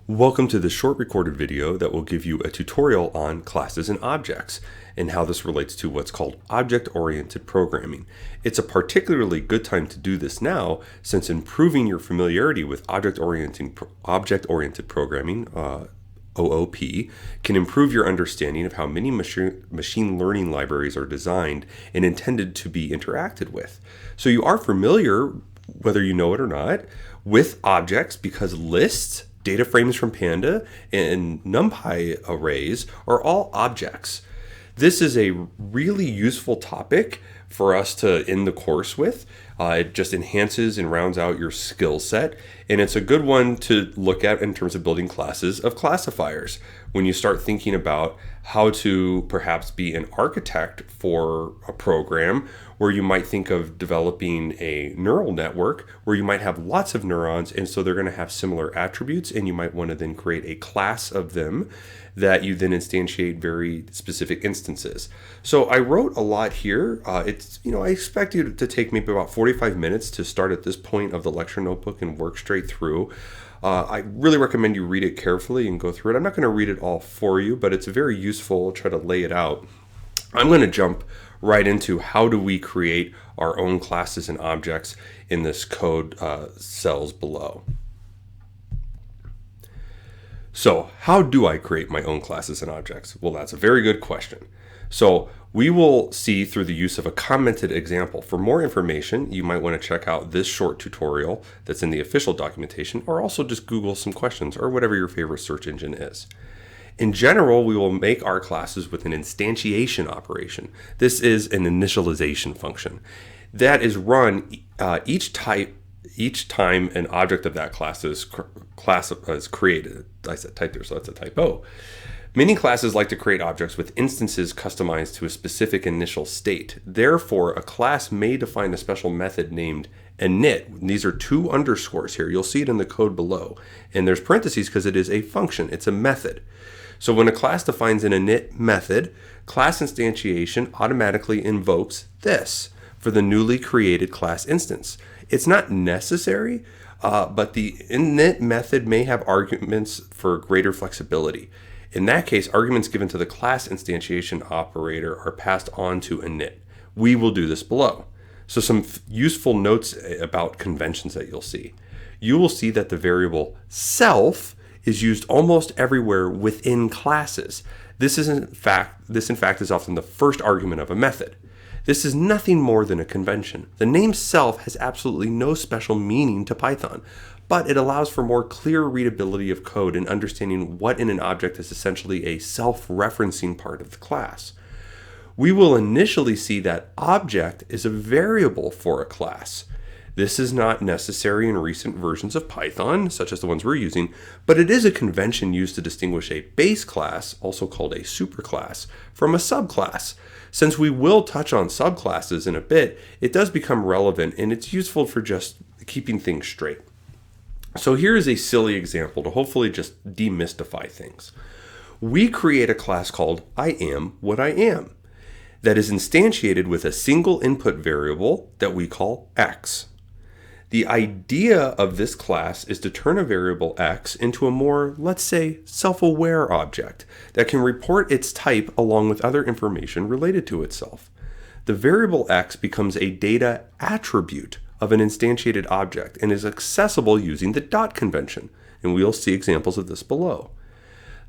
Welcome to this short recorded video that will give you a tutorial on classes and objects and how this relates to what's called object-oriented programming. It's a particularly good time to do this now since improving your familiarity with object-oriented programming, OOP, can improve your understanding of how many machine learning libraries are designed and intended to be interacted with. So you are familiar, whether you know it or not, with objects because lists, data frames from Panda, and NumPy arrays are all objects. This is a really useful topic for us to end the course with. It just enhances and rounds out your skill set, and it's a good one to look at in terms of building classes of classifiers. When you start thinking about how to perhaps be an architect for a program, where you might think of developing a neural network where you might have lots of neurons, and so they're going to have similar attributes, and you might want to then create a class of them that you then instantiate very specific instances. So I wrote a lot here. I expect you to take maybe about 45 minutes to start at this point of the lecture notebook and work straight through. I really recommend you read it carefully and go through it. I'm not going to read it all for you, but it's very useful. I'll try to lay it out. I'm going to jump right into how do we create our own classes and objects in this code cells below. So how do I create my own classes and objects? Well, that's a very good question. So we will see through the use of a commented example. For more information, you might want to check out this short tutorial that's in the official documentation, or also just Google some questions or whatever your favorite search engine is. In general, we will make our classes with an instantiation operation. This is an initialization function that is run each time an object of that class is created. I said type there, so that's a typo. Many classes like to create objects with instances customized to a specific initial state. Therefore, a class may define a special method named init. These are two underscores here. You'll see it in the code below. And there's parentheses because it is a function. It's a method. So when a class defines an init method, class instantiation automatically invokes this for the newly created class instance. It's not necessary, but the init method may have arguments for greater flexibility. In that case, arguments given to the class instantiation operator are passed on to init. We will do this below. So some useful notes about conventions that you'll see. You will see that the variable self is used almost everywhere within classes. This in fact is often the first argument of a method. This is nothing more than a convention. The name self has absolutely no special meaning to Python, but it allows for more clear readability of code and understanding what in an object is essentially a self-referencing part of the class. We will initially see that object is a variable for a class. This is not necessary in recent versions of Python, such as the ones we're using, but it is a convention used to distinguish a base class, also called a superclass, from a subclass. Since we will touch on subclasses in a bit, it does become relevant and it's useful for just keeping things straight. So here is a silly example to hopefully just demystify things. We create a class called IAmWhatIam that is instantiated with a single input variable that we call x. The idea of this class is to turn a variable x into a more, let's say, self-aware object that can report its type along with other information related to itself. The variable x becomes a data attribute of an instantiated object and is accessible using the dot convention, and we'll see examples of this below.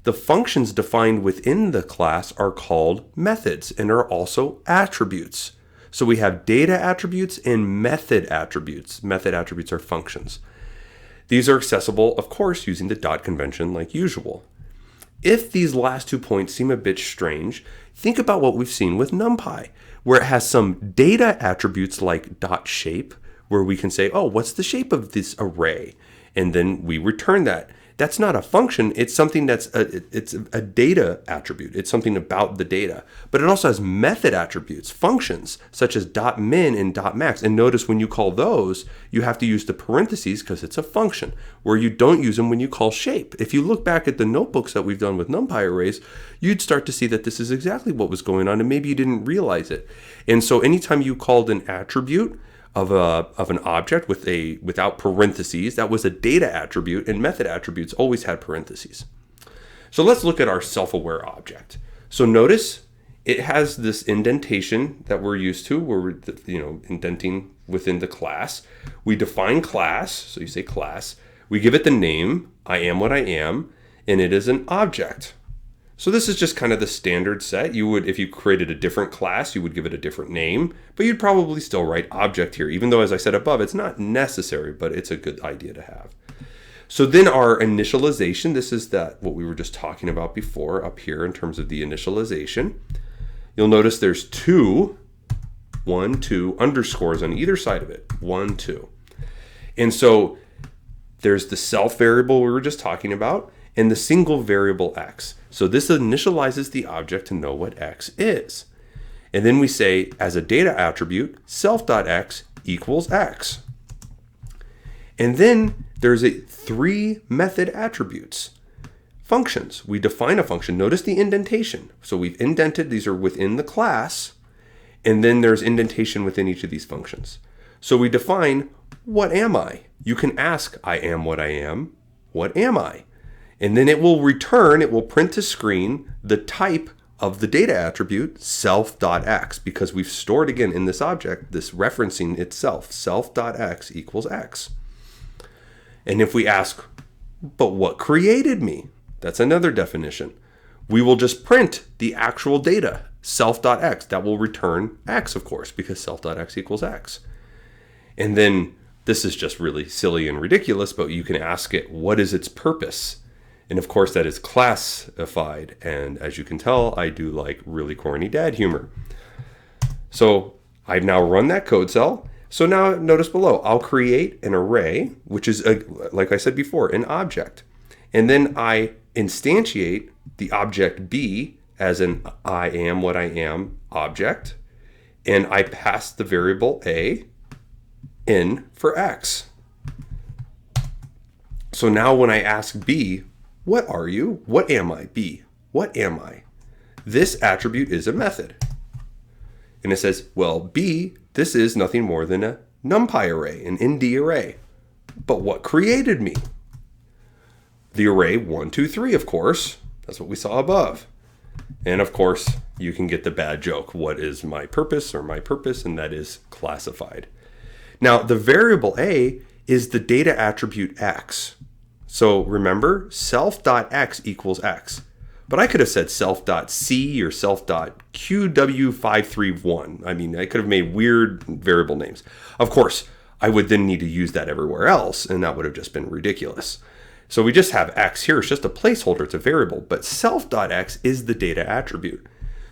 The functions defined within the class are called methods and are also attributes. So we have data attributes and method attributes. Method attributes are functions. These are accessible, of course, using the dot convention like usual. If these last 2 points seem a bit strange, think about what we've seen with NumPy, where it has some data attributes like dot shape, where we can say, oh, what's the shape of this array? And then we return that. That's not a function. It's something it's a data attribute. It's something about the data. But it also has method attributes, functions, such as .min and .max. And notice when you call those, you have to use the parentheses because it's a function, where you don't use them when you call shape. If you look back at the notebooks that we've done with NumPy arrays, you'd start to see that this is exactly what was going on, and maybe you didn't realize it. And so anytime you called an attribute, of an object without parentheses. That was a data attribute, and method attributes always had parentheses. So let's look at our self-aware object. So notice it has this indentation that we're used to, where we're indenting within the class. We define class, so you say class. We give it the name, I am what I am, and it is an object. So this is just kind of the standard set. You would, if you created a different class, you would give it a different name, but you'd probably still write object here, even though, as I said above, it's not necessary, but it's a good idea to have. So then our initialization, this is what we were just talking about before up here in terms of the initialization. You'll notice there's 2 underscores on either side of it, 1, 2. And so there's the self variable we were just talking about, and the single variable x. So this initializes the object to know what x is. And then we say, as a data attribute, self.x equals x. And then there's 3 method attributes. Functions. We define a function. Notice the indentation. So we've indented, these are within the class, and then there's indentation within each of these functions. So we define, what am I? You can ask, I am what I am. What am I? And then it will return, it will print to screen the type of the data attribute self.x, because we've stored again in this object, this referencing itself, self.x equals x. And if we ask, but what created me? That's another definition. We will just print the actual data, self.x. That will return x, of course, because self.x equals x. And then this is just really silly and ridiculous, but you can ask it, what is its purpose? And of course, that is classified. And as you can tell, I do like really corny dad humor. So I've now run that code cell. So now notice below, I'll create an array, which is, like I said before, an object. And then I instantiate the object B as an I am what I am object. And I pass the variable A in for X. So now when I ask B, what are you? What am I? B, what am I? This attribute is a method. And it says, well, B, this is nothing more than a NumPy array, an ND array. But what created me? The array 1, 2, 3, of course. That's what we saw above. And of course, you can get the bad joke. What is my purpose or my purpose? And that is classified. Now, the variable A is the data attribute X. So remember, self.x equals X. But I could have said self.c or self.qw531. I mean, I could have made weird variable names. Of course, I would then need to use that everywhere else, and that would have just been ridiculous. So we just have X here. It's just a placeholder. It's a variable. But self.x is the data attribute.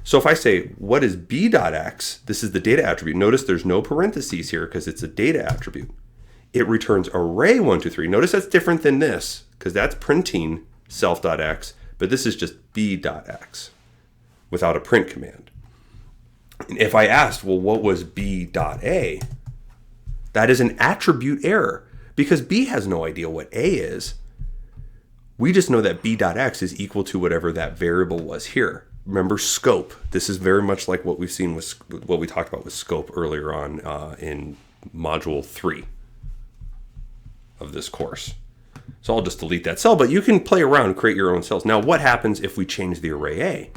So if I say, what is b.x? This is the data attribute. Notice there's no parentheses here because it's a data attribute. It returns array 1, 2, 3. Notice that's different than this because that's printing self.x, but this is just b.x without a print command. And if I asked, well, what was b.a? That is an attribute error because b has no idea what a is. We just know that b.x is equal to whatever that variable was here. Remember scope. This is very much like what we've seen with what we talked about with scope earlier on in module 3 of this course. So I'll just delete that cell, but you can play around and create your own cells. Now, what happens if we change the array A?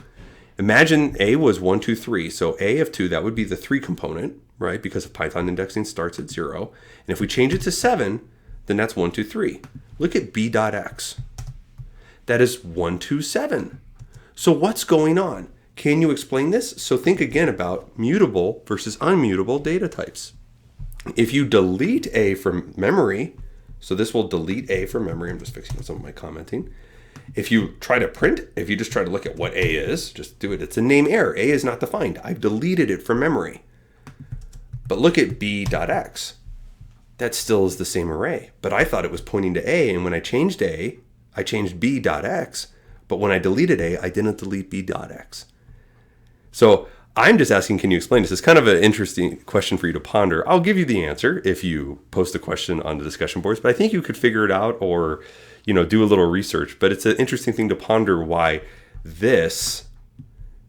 Imagine A was 1, 2, 3. So A of 2, that would be the 3 component, right? Because of Python indexing starts at 0. And if we change it to 7, then that's 1, 2, 3. Look at b.x. That is 1, 2, 7. So what's going on? Can you explain this? So think again about mutable versus unmutable data types. If you delete A from memory, so this will delete A from memory. I'm just fixing some of my commenting. If you try to print, if you just try to look at what A is, just do it. It's a name error. A is not defined. I've deleted it from memory. But look at b.x. That still is the same array. But I thought it was pointing to A, and when I changed A, I changed b.x. But when I deleted A, I didn't delete b.x. So I'm just asking, can you explain this? It's kind of an interesting question for you to ponder. I'll give you the answer if you post a question on the discussion boards, but I think you could figure it out or, do a little research. But it's an interesting thing to ponder why this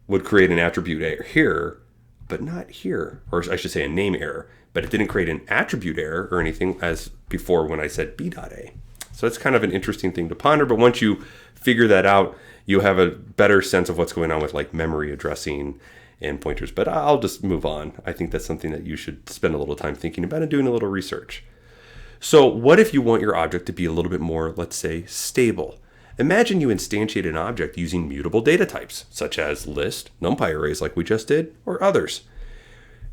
would create an attribute error here, but not here. Or I should say a name error, but it didn't create an attribute error or anything as before when I said b.a. So it's kind of an interesting thing to ponder, but once you figure that out, you have a better sense of what's going on with like memory addressing and pointers. But I'll just move on. I think that's something that you should spend a little time thinking about and doing a little research. So what if you want your object to be a little bit more, let's say, stable? Imagine you instantiate an object using mutable data types, such as list, NumPy arrays like we just did, or others.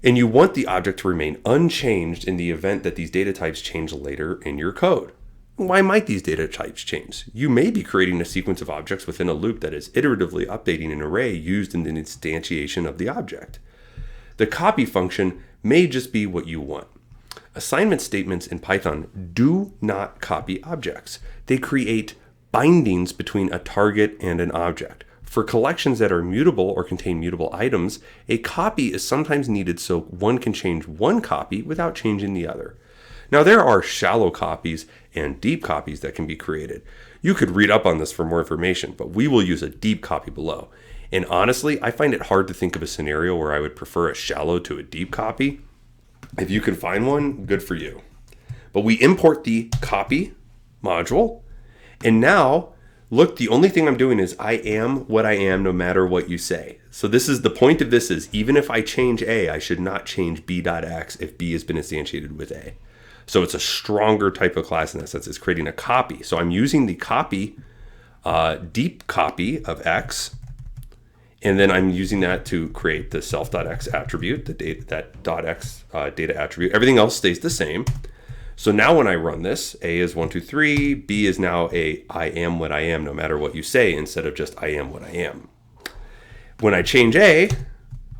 And you want the object to remain unchanged in the event that these data types change later in your code. Why might these data types change? You may be creating a sequence of objects within a loop that is iteratively updating an array used in the instantiation of the object. The copy function may just be what you want. Assignment statements in Python do not copy objects. They create bindings between a target and an object. For collections that are mutable or contain mutable items, a copy is sometimes needed so one can change one copy without changing the other. Now, there are shallow copies and deep copies that can be created. You could read up on this for more information, but we will use a deep copy below. And honestly, I find it hard to think of a scenario where I would prefer a shallow to a deep copy. If you can find one, good for you. But we import the copy module, and now, look, the only thing I'm doing is I am what I am no matter what you say. So this is the point of this is even if I change A, I should not change b.x if B has been instantiated with A. So it's a stronger type of class in that sense. It's creating a copy. So I'm using the copy, deep copy of X, and then I'm using that to create the self.x attribute, the data, that .x data attribute. Everything else stays the same. So now when I run this, A is 1, 2, 3, B is now a I am what I am no matter what you say instead of just I am what I am. When I change A,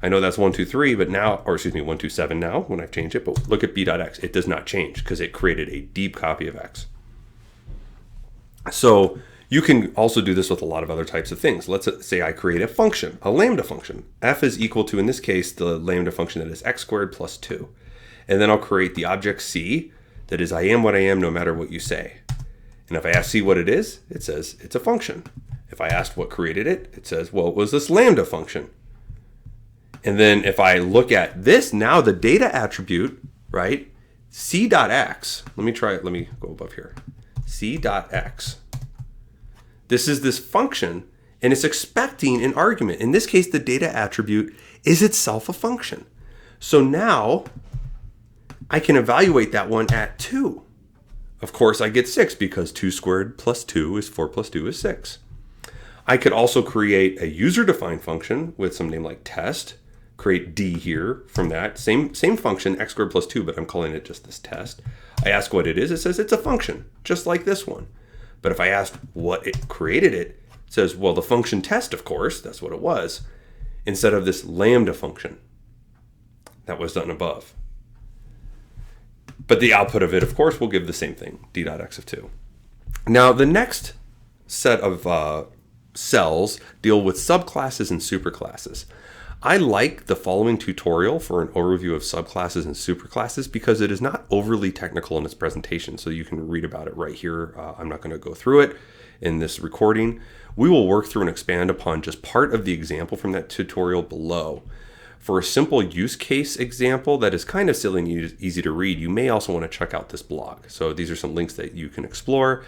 I know that's 1, 2, 3, but now, or excuse me, 1, 2, 7 now when I've changed it, but look at b.x. It does not change because it created a deep copy of X. So you can also do this with a lot of other types of things. Let's say I create a function, a lambda function. F is equal to, in this case, the lambda function that is x squared plus 2. And then I'll create the object C that is I am what I am no matter what you say. And if I ask C what it is, it says it's a function. If I asked what created it, it says, well, it was this lambda function. And then if I look at this, now the data attribute, right? C.x, let me go above here. C.x. This is this function, and it's expecting an argument. In this case, the data attribute is itself a function. So now I can evaluate that one at 2. Of course, I get 6 because 2 squared plus 2 is 4 plus 2 is 6. I could also create a user-defined function with some name like test, create D here from that. Same function, x squared plus 2, but I'm calling it just this test. I ask what it is. It says it's a function, just like this one. But if I asked what it created it says, well, the function test, of course, that's what it was, instead of this lambda function that was done above. But the output of it, of course, will give the same thing, d.x of 2. Now, the next set of cells deal with subclasses and superclasses. I like the following tutorial for an overview of subclasses and superclasses because it is not overly technical in its presentation, so you can read about it right here. I'm not going to go through it in this recording. We will work through and expand upon just part of the example from that tutorial below. For a simple use case example that is kind of silly and easy to read, you may also want to check out this blog. So these are some links that you can explore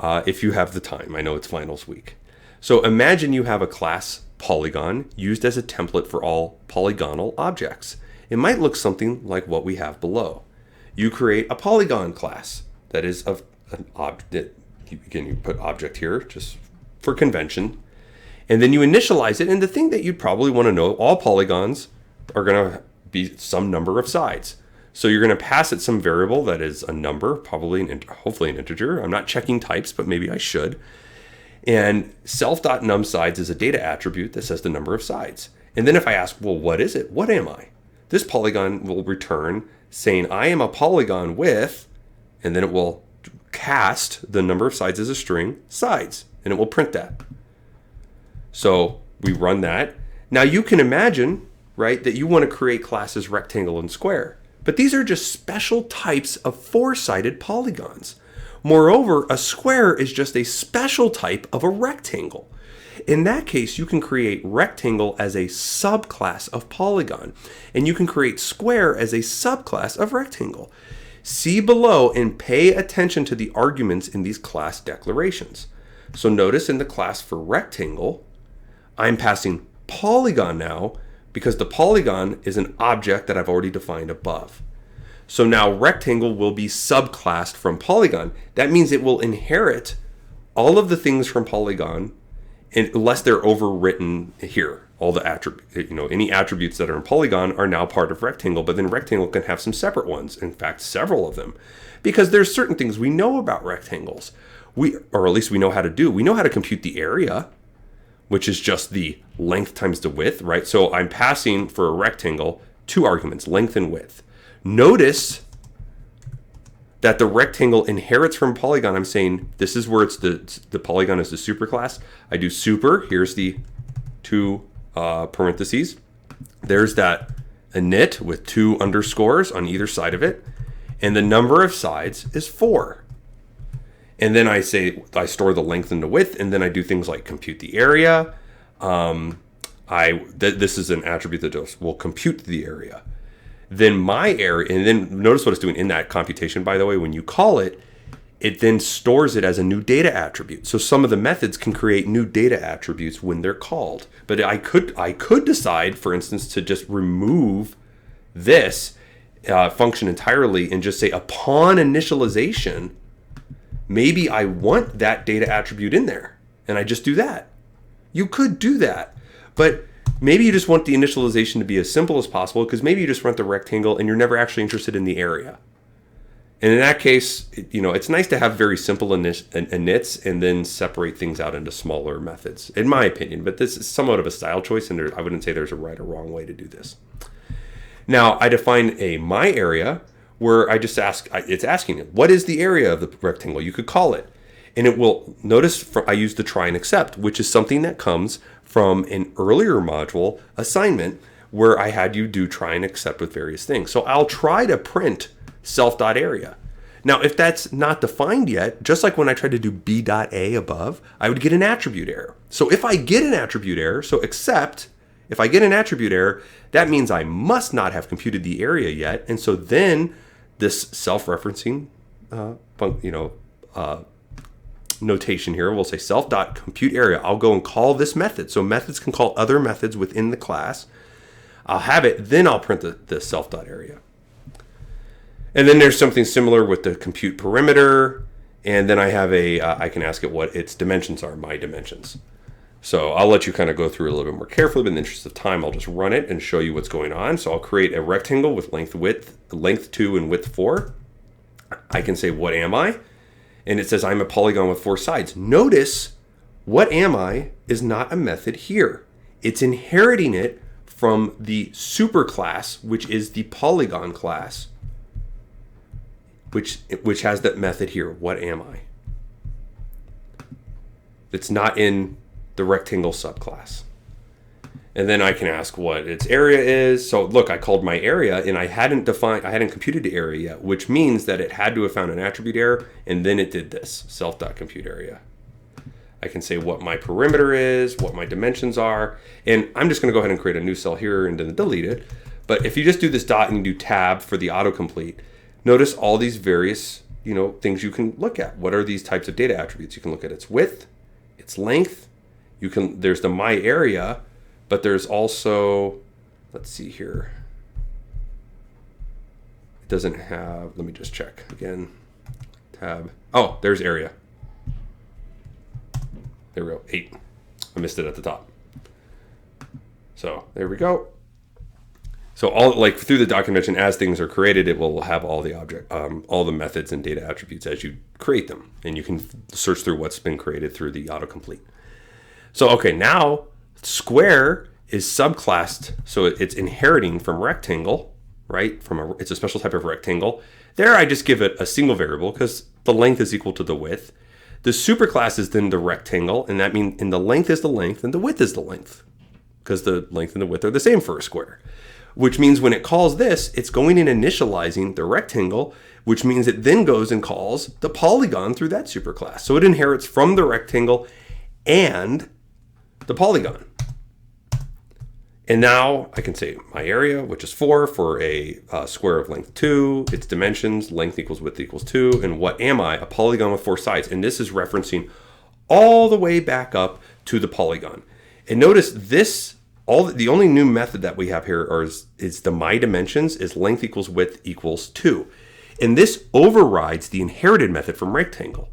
if you have the time. I know it's finals week. So imagine you have a class Polygon used as a template for all polygonal objects. It might look something like what we have below. You create a polygon class that is of an object. Again, you put object here just for convention. And then you initialize it. And the thing that you'd probably want to know, all polygons are going to be some number of sides. So you're going to pass it some variable that is a number, probably hopefully an integer. I'm not checking types, but maybe I should. And self.numSides is a data attribute that says the number of sides. And then if I ask, well, what is it? What am I? This polygon will return saying I am a polygon with, and then it will cast the number of sides as a string, sides, and it will print that. So we run that. Now you can imagine, right, that you want to create classes rectangle and square. But these are just special types of 4-sided polygons. Moreover, a square is just a special type of a rectangle. In that case, you can create rectangle as a subclass of polygon, and you can create square as a subclass of rectangle. See below and pay attention to the arguments in these class declarations. So notice in the class for rectangle, I'm passing polygon now because the polygon is an object that I've already defined above. So now rectangle will be subclassed from polygon. That means it will inherit all of the things from polygon unless they're overwritten here. All the attributes, any attributes that are in polygon are now part of rectangle, but then rectangle can have some separate ones. In fact, several of them, because there's certain things we know about rectangles. Or at least we know how to do. We know how to compute the area, which is just the length times the width, right? So I'm passing for a rectangle 2 arguments, length and width. Notice that the rectangle inherits from polygon. I'm saying this is where it's the polygon is the superclass. I do super, here's the 2 parentheses. There's that init with 2 underscores on either side of it. And the number of sides is 4. And then I store the length and the width, and then I do things like compute the area. This is an attribute that will compute the area. Then my area, and then notice what it's doing in that computation, by the way, when you call it, it then stores it as a new data attribute. So some of the methods can create new data attributes when they're called. But I could decide, for instance, to just remove this function entirely and just say upon initialization, maybe I want that data attribute in there, and I just do that. You could do that, but maybe you just want the initialization to be as simple as possible because maybe you just want the rectangle and you're never actually interested in the area. And in that case, it's nice to have very simple inits and then separate things out into smaller methods, in my opinion. But this is somewhat of a style choice, and I wouldn't say there's a right or wrong way to do this. Now, I define a my area where I just it's asking it, what is the area of the rectangle? You could call it. And it will, notice I use the try and accept, which is something that comes from an earlier module assignment where I had you do try and accept with various things. So I'll try to print self.area. Now, if that's not defined yet, just like when I tried to do b.a above, I would get an attribute error. So if I get an attribute error, if I get an attribute error, that means I must not have computed the area yet. And so then this self-referencing, notation here, we'll say self.compute area. I'll go and call this method. So methods can call other methods within the class. I'll have it, then I'll print the self.area. And then there's something similar with the compute perimeter. And then I have I can ask it what its dimensions are, my dimensions. So I'll let you kind of go through it a little bit more carefully, but in the interest of time, I'll just run it and show you what's going on. So I'll create a rectangle with length 2 and width 4. I can say, what am I? And it says I'm a polygon with 4 sides. Notice, what am I is not a method here. It's inheriting it from the superclass, which is the polygon class, which has that method here. What am I? It's not in the rectangle subclass. And then I can ask what its area is. So look, I called my area and I hadn't computed the area yet, which means that it had to have found an attribute error, and then it did this, self.compute area. I can say what my perimeter is, what my dimensions are, and I'm just gonna go ahead and create a new cell here and then delete it. But if you just do this dot and you do tab for the autocomplete, notice all these various things you can look at. What are these types of data attributes? You can look at its width, its length. There's the my area, but there's also, let's see here. It doesn't have, let me just check again. Tab. Oh, there's area. There we go, 8. I missed it at the top. So there we go. So through the documentation, as things are created, it will have all the methods and data attributes as you create them, and you can search through what's been created through the autocomplete. So okay, now square is subclassed, so it's inheriting from rectangle, right? It's a special type of rectangle. There, I just give it a single variable because the length is equal to the width. The superclass is then the rectangle, and that means the length is the length and the width is the length, because the length and the width are the same for a square. which means when it calls this, it's going and initializing the rectangle, which means it then goes and calls the polygon through that superclass. So it inherits from the rectangle and the polygon. And now I can say my area, which is 4 for a square of length 2, its dimensions, length equals width equals 2, and what am I? A polygon with 4 sides. And this is referencing all the way back up to the polygon. And notice this, the only new method that we have here is the my dimensions is length equals width equals 2. And this overrides the inherited method from rectangle.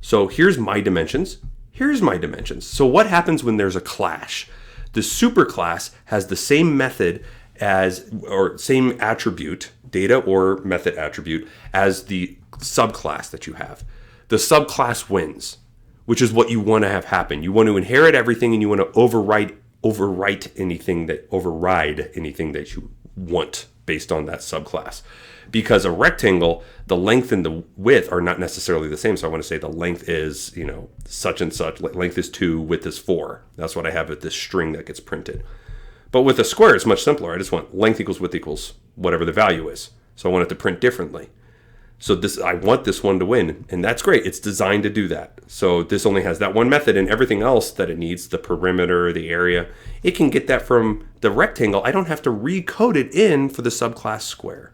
So here's my dimensions, here's my dimensions. So what happens when there's a clash? The superclass has the same method or same attribute, data or method attribute, as the subclass that you have. The subclass wins, which is what you want to have happen. You want to inherit everything and you want to override anything that you want based on that subclass. Because a rectangle, the length and the width are not necessarily the same. So I want to say the length is, such and such. Length is 2, width is 4. That's what I have with this string that gets printed. But with a square, it's much simpler. I just want length equals width equals whatever the value is. So I want it to print differently. So I want this one to win, and that's great. It's designed to do that. So this only has that one method, and everything else that it needs, the perimeter, the area, it can get that from the rectangle. I don't have to recode it in for the subclass square.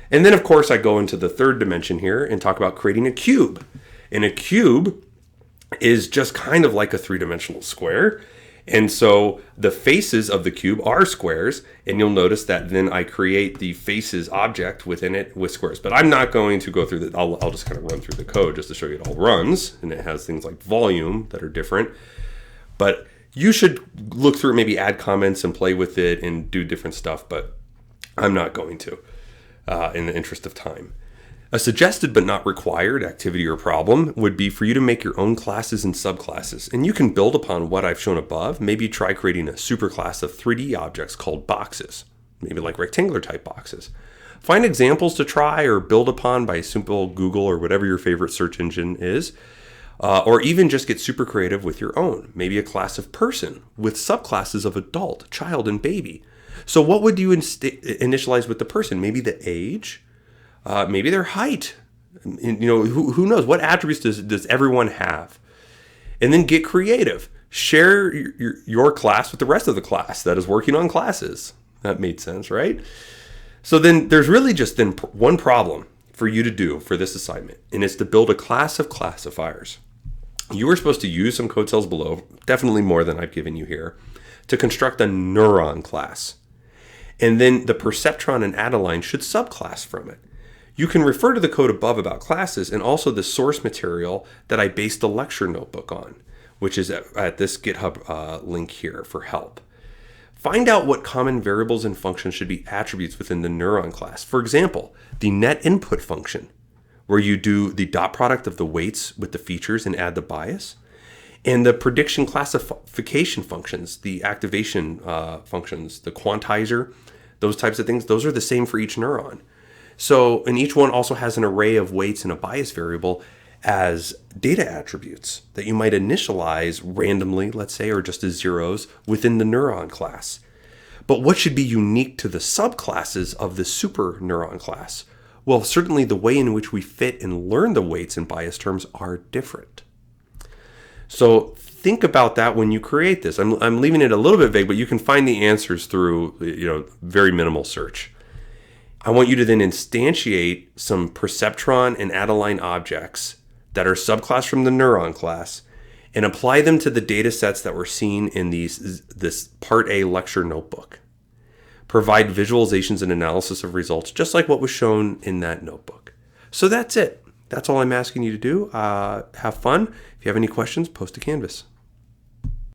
And then, of course, I go into the third dimension here and talk about creating a cube. And a cube is just kind of like a three-dimensional square. And so the faces of the cube are squares, and you'll notice that then I create the faces object within it with squares. But I'm not going to go through that. I'll just kind of run through the code just to show you it all runs, and it has things like volume that are different. But you should look through it, maybe add comments and play with it and do different stuff, but I'm not going to in the interest of time. A suggested but not required activity or problem would be for you to make your own classes and subclasses. And you can build upon what I've shown above. Maybe try creating a superclass of 3D objects called boxes, maybe like rectangular type boxes. Find examples to try or build upon by simple Google or whatever your favorite search engine is. Or even just get super creative with your own. Maybe a class of person with subclasses of adult, child, and baby. So what would you initialize with the person? Maybe the age? Maybe their height. Who knows? What attributes does everyone have? And then get creative. Share your class with the rest of the class that is working on classes. That made sense, right? So then there's really just then one problem for you to do for this assignment, and it's to build a class of classifiers. You are supposed to use some code cells below, definitely more than I've given you here, to construct a neuron class. And then the perceptron and Adeline should subclass from it. You can refer to the code above about classes and also the source material that I based the lecture notebook on, which is at this GitHub link here for help. Find out what common variables and functions should be attributes within the neuron class. For example, the net input function, where you do the dot product of the weights with the features and add the bias. And the prediction classification functions, the activation functions, the quantizer, those types of things, those are the same for each neuron. So, and each one also has an array of weights and a bias variable as data attributes that you might initialize randomly, let's say, or just as zeros within the neuron class. But what should be unique to the subclasses of the super neuron class? Well, certainly the way in which we fit and learn the weights and bias terms are different. So think about that when you create this. I'm leaving it a little bit vague, but you can find the answers through very minimal search. I want you to then instantiate some perceptron and Adeline objects that are subclass from the neuron class and apply them to the data sets that we're seeing in this Part A lecture notebook. Provide visualizations and analysis of results, just like what was shown in that notebook. So that's it. That's all I'm asking you to do. Have fun. If you have any questions, post to Canvas.